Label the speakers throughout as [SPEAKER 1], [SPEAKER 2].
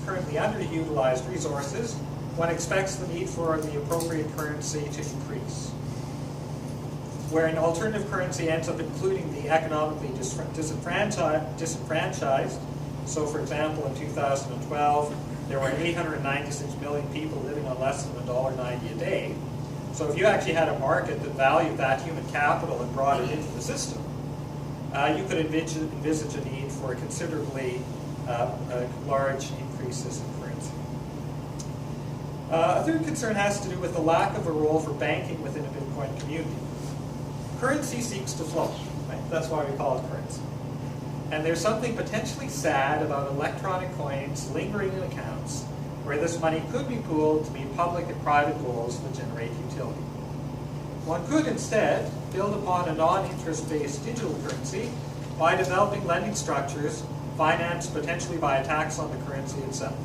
[SPEAKER 1] currently underutilized resources, one expects the need for the appropriate currency to increase. Where an alternative currency ends up including the economically disenfranchised, so for example in 2012 there were 896 million people living on less than $1.90 a day. So if you actually had a market that valued that human capital and brought it into the system, you could envisage a need for considerably large increases in currency. A third concern has to do with the lack of a role for banking within a Bitcoin community. Currency seeks to flow, right? That's why we call it currency. And there's something potentially sad about electronic coins lingering in accounts where this money could be pooled to meet public and private goals that generate utility. One could instead build upon a non-interest-based digital currency by developing lending structures financed potentially by a tax on the currency itself.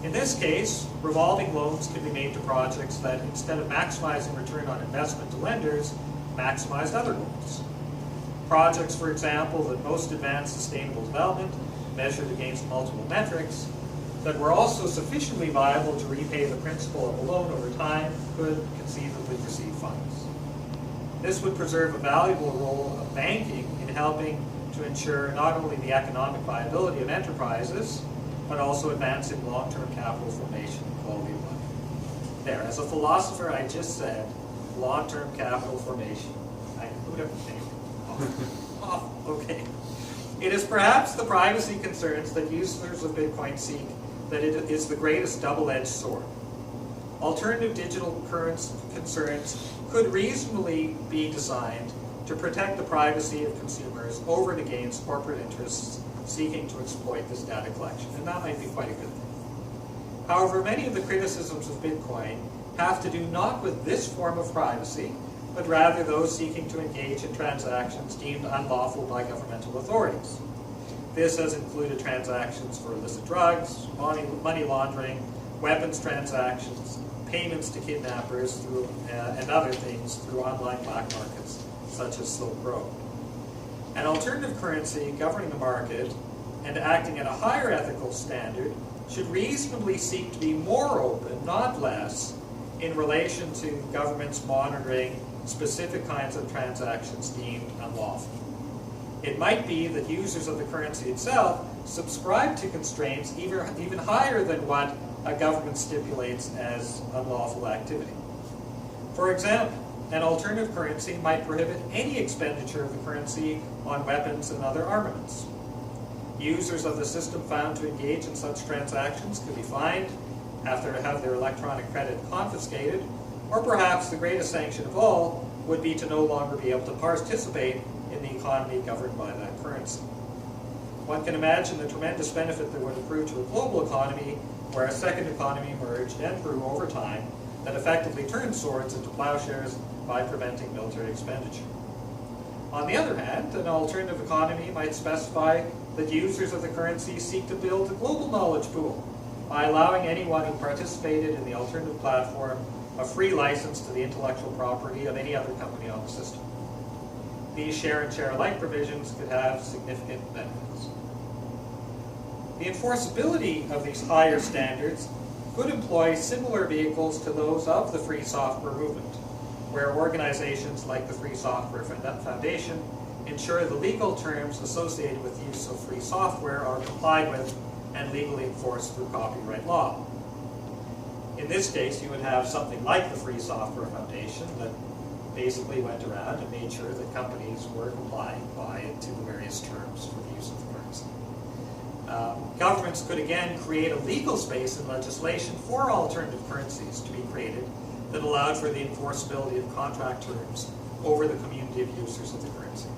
[SPEAKER 1] In this case, revolving loans can be made to projects that, instead of maximizing return on investment to lenders, maximize other goals. Projects, for example, that most advance sustainable development, measured against multiple metrics, that were also sufficiently viable to repay the principal of a loan over time, could conceivably receive funds. This would preserve a valuable role of banking in helping to ensure not only the economic viability of enterprises, but also advancing long-term capital formation and quality of life. There, as a philosopher, I just said long-term capital formation. Who would ever think? Oh, okay. It is perhaps the privacy concerns that users of Bitcoin seek that it is the greatest double-edged sword. Alternative digital currency concerns could reasonably be designed to protect the privacy of consumers over and against corporate interests seeking to exploit this data collection, and that might be quite a good thing. However, many of the criticisms of Bitcoin have to do not with this form of privacy, but rather those seeking to engage in transactions deemed unlawful by governmental authorities. This has included transactions for illicit drugs, money laundering, weapons transactions, payments to kidnappers through, and other things through online black markets, such as Silk Road. An alternative currency governing the market and acting at a higher ethical standard should reasonably seek to be more open, not less, in relation to governments monitoring specific kinds of transactions deemed unlawful. It might be that users of the currency itself subscribe to constraints even higher than what a government stipulates as unlawful activity. For example, an alternative currency might prohibit any expenditure of the currency on weapons and other armaments. Users of the system found to engage in such transactions could be fined, have their electronic credit confiscated, or perhaps the greatest sanction of all would be to no longer be able to participate in the economy governed by that currency. One can imagine the tremendous benefit that would accrue to a global economy where a second economy emerged and grew over time that effectively turned swords into plowshares by preventing military expenditure. On the other hand, an alternative economy might specify that users of the currency seek to build a global knowledge pool by allowing anyone who participated in the alternative platform a free license to the intellectual property of any other company on the system. These share and share alike provisions could have significant benefits. The enforceability of these higher standards could employ similar vehicles to those of the free software movement, where organizations like the Free Software Foundation ensure the legal terms associated with the use of free software are complied with and legally enforced through copyright law. In this case, you would have something like the Free Software Foundation that basically went around and made sure that companies were complying to the various terms for the use of the currency. Governments could again create a legal space in legislation for alternative currencies to be created that allowed for the enforceability of contract terms over the community of users of the currency.